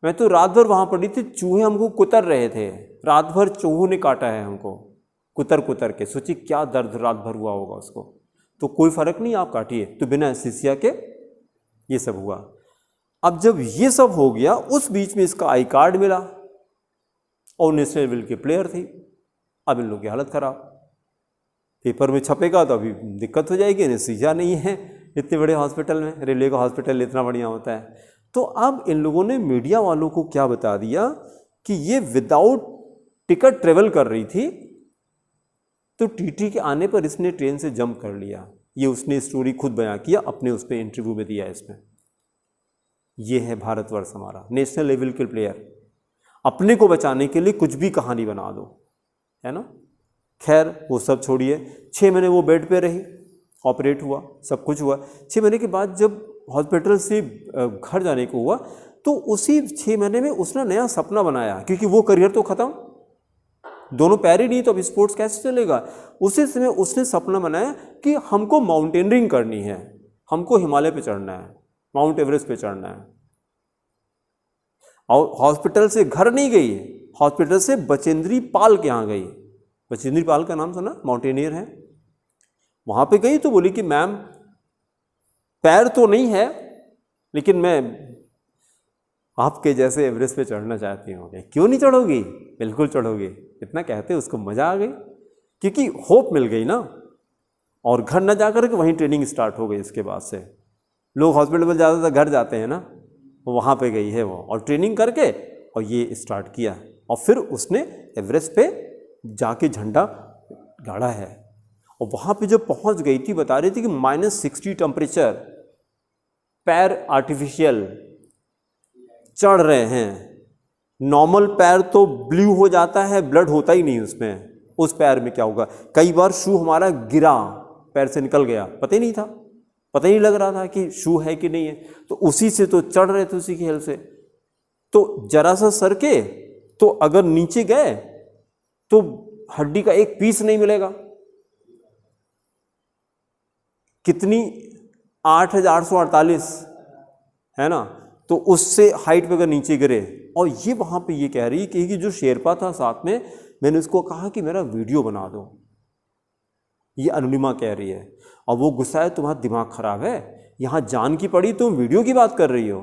मैं तो रात भर वहाँ पड़ी थी, चूहे हमको कुतर रहे थे, रात भर चूहों ने काटा है हमको, कुतर के। सोचिए क्या दर्द रात भर हुआ होगा उसको। तो कोई फर्क नहीं, आप काटिए। तो बिना एनेस्थीसिया के ये सब हुआ। अब जब ये सब हो गया, उस बीच में इसका आई कार्ड मिला और नेशनल लेवल के प्लेयर थी। अब इन लोगों की हालत खराब, पेपर में छपेगा तो अभी दिक्कत हो जाएगी, एनेस्थीसिया नहीं है इतने बड़े हॉस्पिटल में, रेलवे का हॉस्पिटल इतना बढ़िया होता है। तो अब इन लोगों ने मीडिया वालों को क्या बता दिया कि ये विदाउट टिकट ट्रेवल कर रही थी, तो टीटी के आने पर इसने ट्रेन से जंप कर लिया। ये उसने स्टोरी खुद बयां किया, अपने उस पर इंटरव्यू में दिया इसमें। ये है भारतवर्ष हमारा, नेशनल लेवल के प्लेयर अपने को बचाने के लिए कुछ भी कहानी बना दो, है ना। खैर वो सब छोड़िए, 6 महीने वो बेड पे रही, ऑपरेट हुआ, सब कुछ हुआ। 6 महीने के बाद जब हॉस्पिटल से घर जाने को हुआ, तो उसी 6 महीने में उसने नया सपना बनाया, क्योंकि वो करियर तो खत्म, दोनों पैर ही नहीं, तो अब स्पोर्ट्स कैसे चलेगा। उसी समय उसने सपना बनाया कि हमको माउंटेनियरिंग करनी है, हमको हिमालय पे चढ़ना है, माउंट एवरेस्ट पे चढ़ना है। और हॉस्पिटल से घर नहीं गई, हॉस्पिटल से बचेंद्री पाल के यहाँ गई। बचेंद्री पाल का नाम सुना, माउंटेनियर है। वहाँ पे गई तो बोली कि मैम पैर तो नहीं है, लेकिन मैं आपके जैसे एवरेस्ट पे चढ़ना चाहती हूँ। क्यों नहीं चढ़ोगी, बिल्कुल चढ़ोगी। इतना कहते उसको मजा आ गई, क्योंकि होप मिल गई ना। और घर न जाकर के वहीं ट्रेनिंग स्टार्ट हो गई। इसके बाद से लोग हॉस्पिटल में ज़्यादातर घर जाते हैं ना, वहाँ पे गई है वो, और ट्रेनिंग करके और ये स्टार्ट किया। और फिर उसने एवरेस्ट पे जाके झंडा गाड़ा है। और वहाँ पे जब पहुँच गई थी, बता रही थी कि -60 टेम्परेचर, पैर आर्टिफिशियल चढ़ रहे हैं। नॉर्मल पैर तो ब्लू हो जाता है, ब्लड होता ही नहीं उसमें। उस पैर में क्या होगा, कई बार शू हमारा गिरा, पैर से निकल गया, पता ही नहीं था, पता ही नहीं लग रहा था कि शू है कि नहीं है। तो उसी से तो चढ़ रहे थे, उसी की हेल्प से। तो जरा सा सर के, तो अगर नीचे गए तो हड्डी का एक पीस नहीं मिलेगा। कितनी, 8,848 है ना। तो उससे हाइट पे अगर नीचे गिरे, और ये वहाँ पे ये कह रही कि जो शेरपा था साथ में, मैंने उसको कहा कि मेरा वीडियो बना दो। ये अनुलिमा कह रही है। और वो गुस्सा है, तुम्हारा दिमाग खराब है, यहाँ जान की पड़ी, तुम वीडियो की बात कर रही हो।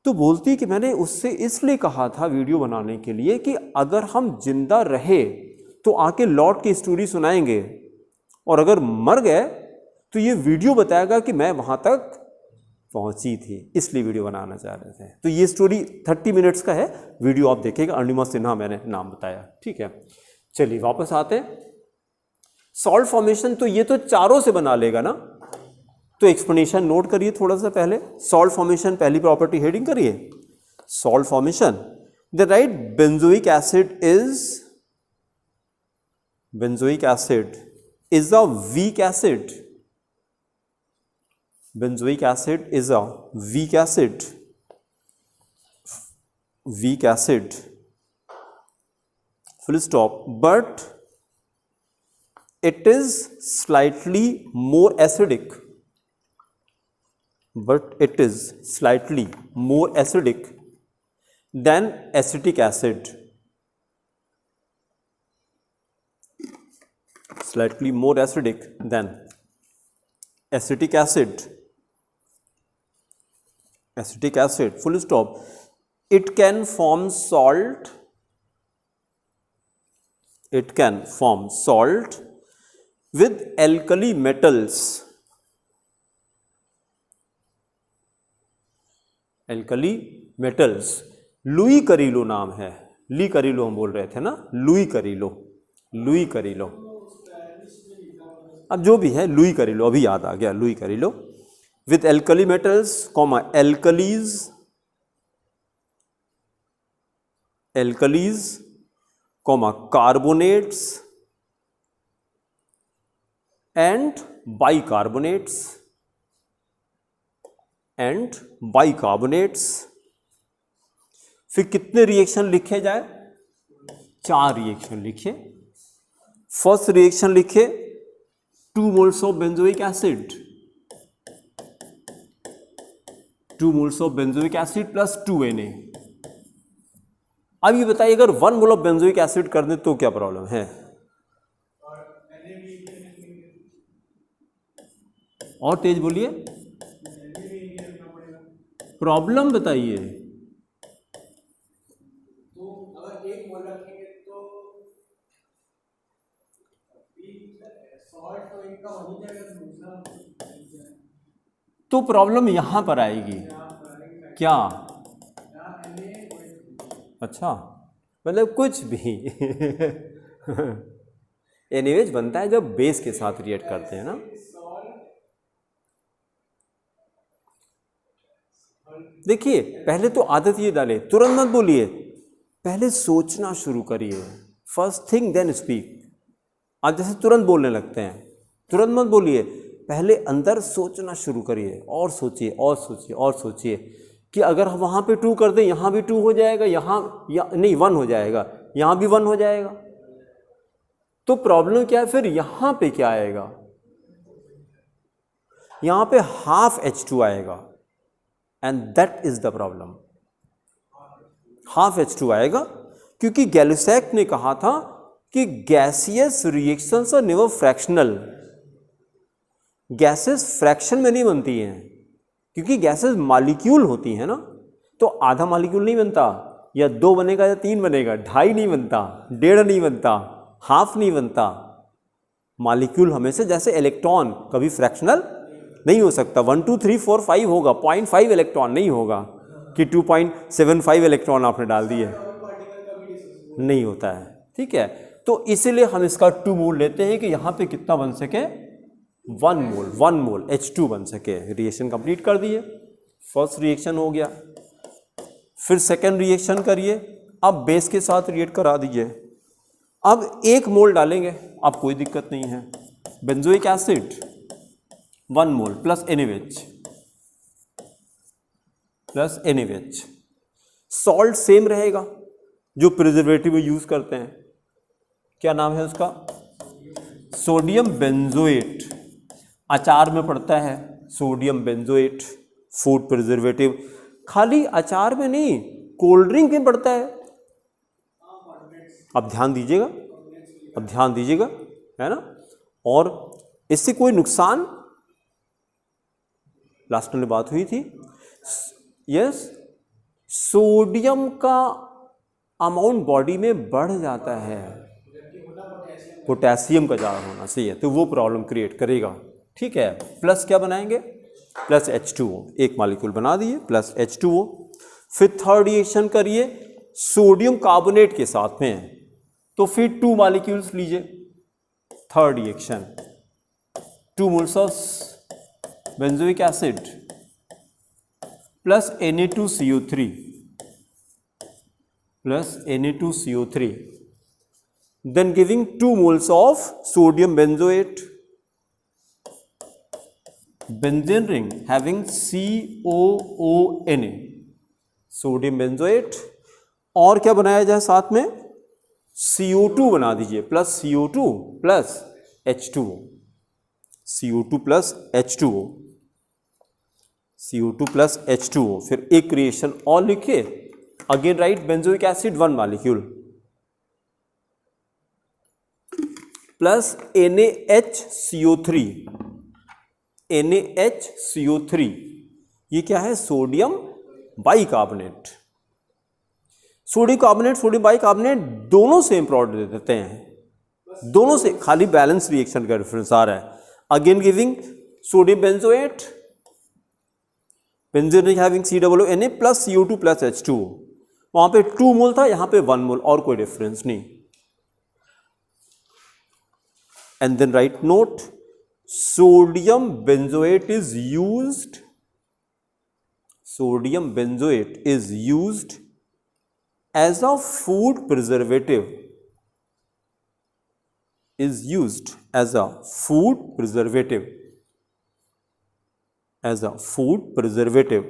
तो बोलती कि मैंने उससे इसलिए कहा था वीडियो बनाने के लिए कि अगर हम जिंदा रहे तो आके लौट के स्टोरी सुनाएंगे, और अगर मर गए तो ये वीडियो बताएगा कि मैं वहाँ तक पहुंची थी, इसलिए वीडियो बनाना चाह रहे थे। तो ये स्टोरी 30 मिनट्स का है, वीडियो आप देखेगा। अनुलिमा सिन्हा मैंने नाम बताया, ठीक है। चलिए वापस आते हैं। सॉल्ट फॉर्मेशन, तो ये तो चारों से बना लेगा ना, तो एक्सप्लेनेशन नोट करिए थोड़ा सा पहले। सॉल्ट फॉर्मेशन, पहली प्रॉपर्टी हेडिंग करिए, salt formation. The right benzoic acid is a weak acid. Benzoic acid is a weak acid. Full stop. But it is slightly more acidic. Than acetic acid. Slightly more acidic than acetic acid. Full stop. It can form salt with alkali metals. Louis Carilo नाम है, ली करीलो हम बोल रहे थे ना, Louis करीलो, Louis करीलो, अब जो भी है लुई करीलो, अभी याद आ गया, Louis Carilo. With alkali metals comma alkalis, alkalis comma carbonates and bicarbonates, and bicarbonates. फिर कितने रिएक्शन लिखे जाए? 4 रिएक्शन लिखे। फर्स्ट रिएक्शन लिखे 2 moles of benzoic acid, 2 moles of benzoic acid plus 2Na। अब ये बताइए अगर 1 मोल ऑफ बेंजोइक एसिड कर दें तो क्या प्रॉब्लम है? और तेज बोलिए, प्रॉब्लम बताइए। तो प्रॉब्लम यहां पर आएगी क्या? अच्छा, मतलब कुछ भी एनीवेज बनता है जब बेस के साथ रिएक्ट करते हैं ना। देखिए पहले तो आदत ये डाले, तुरंत मत बोलिए, पहले सोचना शुरू करिए। First thing then speak. आप जैसे तुरंत बोलने लगते हैं, तुरंत मत बोलिए, पहले अंदर सोचना शुरू करिए, और सोचिए और सोचिए और सोचिए कि अगर हम वहाँ पे 2 कर दें, यहाँ भी 2 हो जाएगा, यहाँ नहीं 1 हो जाएगा, यहाँ भी 1 हो जाएगा, तो प्रॉब्लम क्या है? फिर यहाँ पे क्या आएगा? यहाँ पे हाफ H2 आएगा, and that is the problem. Half H2 आएगा क्योंकि गैलुसैक ने कहा था कि gaseous reactions are never fractional. Gases fraction में नहीं बनती हैं, क्योंकि गैसेस मॉलिक्यूल होती हैं ना, तो आधा मॉलिक्यूल नहीं बनता, या 2 बनेगा या 3 बनेगा, 2.5 नहीं बनता, 1.5 नहीं बनता, हाफ नहीं बनता। मॉलिक्यूल हमेशा, जैसे इलेक्ट्रॉन कभी फ्रैक्शनल नहीं हो सकता, 1 2 3 4 5 होगा, 0.5 इलेक्ट्रॉन नहीं होगा कि 2.75 इलेक्ट्रॉन आपने डाल दिए, नहीं होता है। ठीक है, तो इसीलिए हम इसका 2 मोल लेते हैं कि यहाँ पे कितना बन सके? 1 मोल H2 बन सके। रिएक्शन कंप्लीट कर दिए, फर्स्ट रिएक्शन हो गया। फिर सेकेंड रिएक्शन करिए, अब बेस के साथ रिएक्ट करा दीजिए। अब 1 मोल डालेंगे, अब कोई दिक्कत नहीं है। Benzoic acid 1 mole plus NaOH, plus NaOH। Salt same रहेगा जो प्रिजर्वेटिव में यूज करते हैं, क्या नाम है उसका? Sodium benzoate. अचार में पड़ता है सोडियम बेंजोएट, फूड प्रिजर्वेटिव। खाली अचार में नहीं, कोल्ड ड्रिंक में पड़ता है। अब ध्यान दीजिएगा, अब ध्यान दीजिएगा, है ना। और इससे कोई नुकसान, लास्ट में बात हुई थी, यस, सोडियम का अमाउंट बॉडी में बढ़ जाता है, पोटेशियम का ज़्यादा होना चाहिए, तो वो प्रॉब्लम क्रिएट करेगा। ठीक है, प्लस क्या बनाएंगे? प्लस H2O, 1 मॉलिक्यूल बना दिए, प्लस H2O। फिर थर्ड रिएक्शन करिए सोडियम कार्बोनेट के साथ में, तो फिर 2 मॉलिक्यूल्स लीजिए। Third reaction 2 moles of benzoic acid plus Na2CO3, plus Na2CO3, then giving 2 moles of sodium benzoate, benzene ring having COONA, sodium benzoate. और क्या बनाया जाए साथ में? CO2 बना दीजिए, plus CO2 plus H2O, CO2 plus H2O, CO2 plus H2O। फिर एक रिएक्शन और लिखिए, again right benzoic acid 1 molecule plus NaHCO3, NaHCO3, ये क्या है? Sodium bicarbonate. Sodium carbonate, sodium bicarbonate दोनों सेम प्रोडक्ट दे देते हैं, दोनों से खाली बैलेंस रिएक्शन का डिफरेंस आ रहा है। Again giving sodium benzoate, benzene ring having COONA plus CO2 plus H2O, वहां पे 2 मोल था, यहां पे 1 मोल, और कोई डिफरेंस नहीं। And then write note, sodium benzoate is used, sodium benzoate is used as a food preservative, is used as a food preservative, as a food preservative.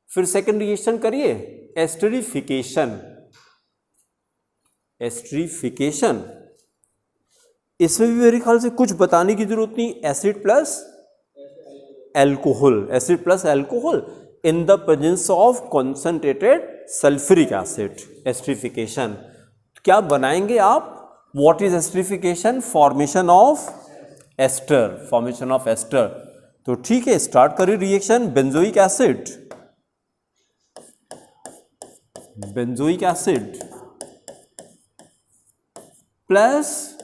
फिर second reaction करिए, एस्टरिफिकेशन। एस्टरिफिकेशन, इसमें भी मेरे ख्याल से कुछ बताने की जरूरत नहीं, acid plus alcohol, acid plus alcohol in the presence of concentrated sulfuric acid, esterification। क्या बनाएंगे आप? What is esterification? Formation of ester, formation of ester। तो ठीक है, स्टार्ट करिए reaction. Benzoic acid, benzoic acid plus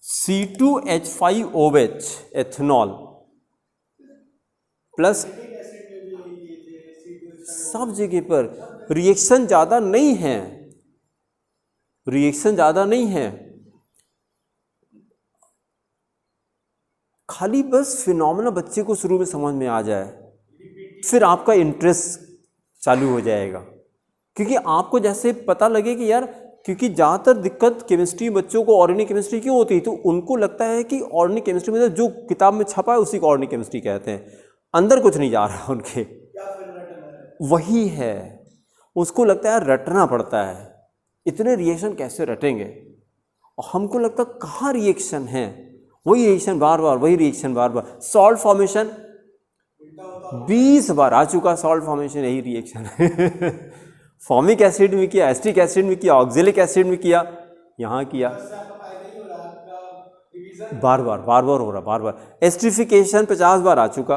C2H5OH ethanol plus, सब जगह पर रिएक्शन ज्यादा नहीं है, रिएक्शन ज्यादा नहीं है, खाली बस फिनोमेना बच्चे को शुरू में समझ में आ जाए, फिर आपका इंटरेस्ट चालू हो जाएगा। क्योंकि आपको जैसे पता लगे कि यार, क्योंकि ज़्यादातर दिक्कत केमिस्ट्री बच्चों को ऑर्गेनिक केमिस्ट्री क्यों होती है, तो उनको लगता है कि ऑर्गेनिक केमिस्ट्री में जो किताब में छपा है उसी को ऑर्गेनिक केमिस्ट्री कहते हैं, अंदर कुछ नहीं जा रहा उनके, वही है, उसको लगता है रटना पड़ता है, इतने रिएक्शन कैसे रटेंगे, और हमको लगता है कहाँ रिएक्शन है, वही रिएक्शन बार बार, वही रिएक्शन बार बार। सॉल्ट फॉर्मेशन 20 बार आ चुका, सॉल्ट फॉर्मेशन यही रिएक्शन है। फॉर्मिक एसिड में किया, एस्टिक एसिड में किया, ऑक्जेलिक एसिड में किया, यहाँ किया, बार बार बार बार हो रहा, बार बार। एस्ट्रिफिकेशन 50 बार आ चुका,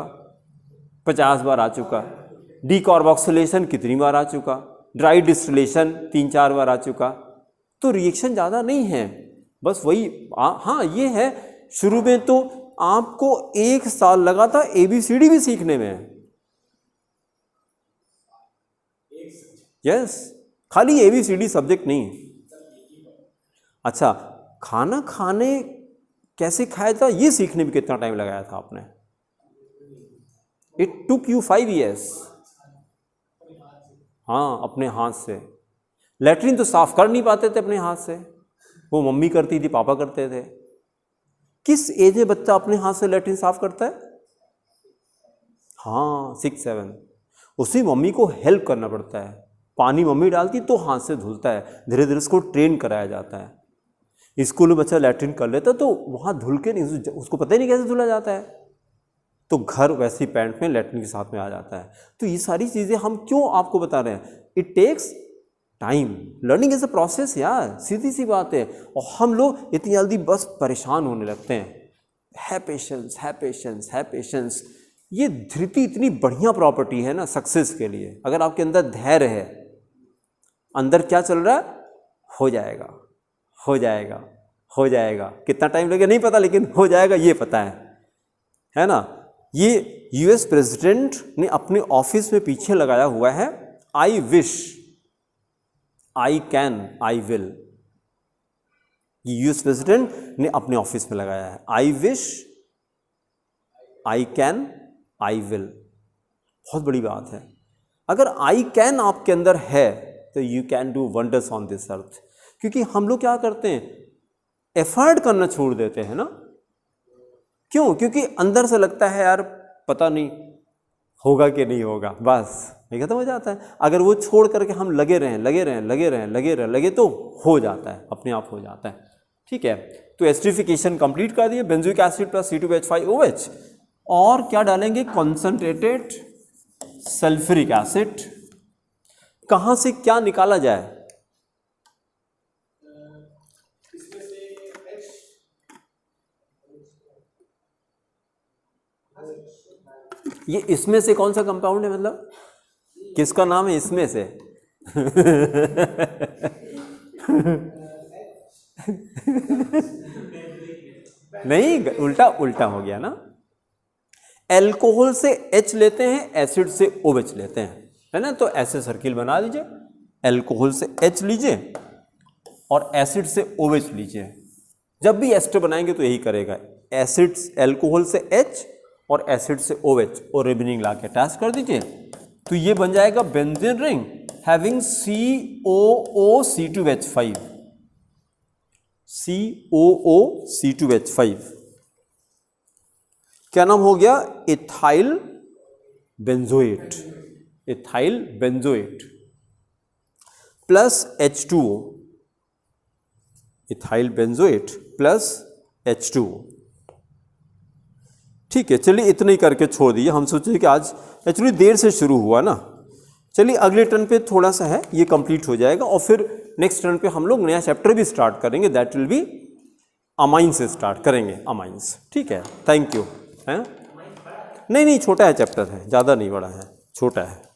50 बार आ चुका। डीकार्बोक्सिलेशन कितनी बार आ चुका, ड्राई डिस्टिलेशन 3-4 बार आ चुका। तो रिएक्शन ज़्यादा नहीं है, बस वही। हाँ ये है, शुरू में तो आपको 1 साल लगा था ABCD भी सीखने में। यस, खाली ABCD सब्जेक्ट नहीं। अच्छा, खाना खाने कैसे खाया था ये सीखने में कितना टाइम लगाया था आपने? It took you 5 years। हाँ, अपने हाथ से। लैट्रिन तो साफ कर नहीं पाते थे अपने हाथ से, वो मम्मी करती थी, पापा करते थे। किस एज में बच्चा अपने हाथ से लैट्रिन साफ करता है? हाँ, 6-7। उसी मम्मी को हेल्प करना पड़ता है, पानी मम्मी डालती तो हाथ से धुलता है, धीरे धीरे उसको ट्रेन कराया जाता है। स्कूल में बच्चा लैट्रिन कर लेता तो वहाँ धुल के नहीं, उसको पता ही नहीं कैसे धुला जाता है, तो घर वैसी पैंट में लैट्रिन के साथ में आ जाता है। तो ये सारी चीज़ें हम क्यों आपको बता रहे हैं? It takes time, learning is a process यार, सीधी सी बात है। और हम लोग इतनी जल्दी बस परेशान होने लगते हैं। है पेशेंस, है पेशेंस, है पेशेंस। ये धृति इतनी बढ़िया प्रॉपर्टी है ना सक्सेस के लिए। अगर आपके अंदर धैर्य है, अंदर क्या चल रहा है, हो जाएगा, हो जाएगा, हो जाएगा। कितना टाइम लगेगा नहीं पता, लेकिन हो जाएगा ये पता है ना। ये यूएस प्रेसिडेंट ने अपने ऑफिस में पीछे लगाया हुआ है, I wish, I can, I will. US president ने अपने ऑफिस में लगाया है, I wish, I can, I will. बहुत बड़ी बात है। अगर आई कैन आपके अंदर है तो you can do wonders on this earth. क्योंकि हम लोग क्या करते हैं, एफर्ट करना छोड़ देते हैं ना। क्यों? क्योंकि अंदर से लगता है यार पता नहीं होगा कि नहीं होगा, बस ये खत्म हो जाता है। अगर वो छोड़ करके हम लगे रहें, लगे रहें, लगे रहें, लगे रहें, लगे तो हो जाता है, अपने आप हो जाता है। ठीक है, तो एस्टरिफिकेशन कंप्लीट कर दिए, बेंजोइक एसिड प्लस C2H5OH। और क्या डालेंगे? Concentrated sulphuric acid. कहाँ से क्या निकाला जाए? ये इसमें से कौन सा कंपाउंड है, मतलब किसका नाम है इसमें से? नहीं, उल्टा उल्टा हो गया ना। एल्कोहल से H लेते हैं, एसिड से OH लेते हैं, है ना। तो ऐसे सर्किल बना लीजिए, एल्कोहल से H लीजिए और एसिड से OH लीजिए। जब भी एस्टर बनाएंगे तो यही करेगा, एसिड एल्कोहल से H और एसिड से OH और रिमेनिंग ला के अटैच कर दीजिए। तो ये बन जाएगा benzene ring having COOC2H5, COOC2H5। क्या नाम हो गया? Ethyl benzoate, ethyl benzoate plus H2O, ethyl benzoate plus H2O। ठीक है, चलिए इतना ही करके छोड़ दिए। हम सोचे कि आज एक्चुअली देर से शुरू हुआ ना, चलिए अगले टर्न पे थोड़ा सा है, ये कंप्लीट हो जाएगा और फिर नेक्स्ट टर्न पे हम लोग नया चैप्टर भी स्टार्ट करेंगे, दैट विल बी अमाइन से स्टार्ट करेंगे, अमाइंस। ठीक है, थैंक यू। हैं नहीं छोटा है चैप्टर है, ज़्यादा नहीं बड़ा है, छोटा है।